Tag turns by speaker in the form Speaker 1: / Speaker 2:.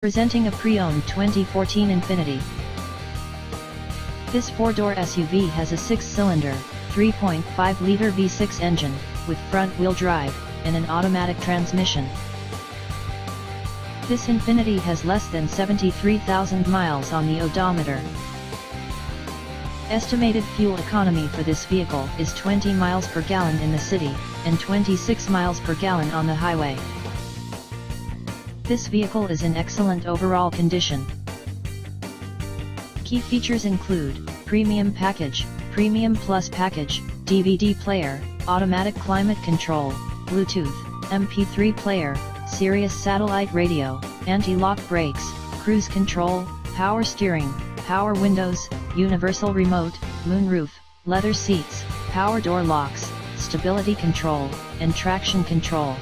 Speaker 1: Presenting a pre-owned 2014 Infiniti. This four-door SUV has a six-cylinder, 3.5-liter V6 engine, with front-wheel drive, and an automatic transmission. This Infiniti has less than 73,000 miles on the odometer. Estimated fuel economy for this vehicle is 20 miles per gallon in the city, and 26 miles per gallon on the highway. This vehicle is in excellent overall condition. Key features include Premium Package, Premium Plus Package, DVD player, automatic climate control, Bluetooth, MP3 player, Sirius satellite radio, anti-lock brakes, cruise control, power steering, power windows, universal remote, moonroof, leather seats, power door locks, stability control, and traction control.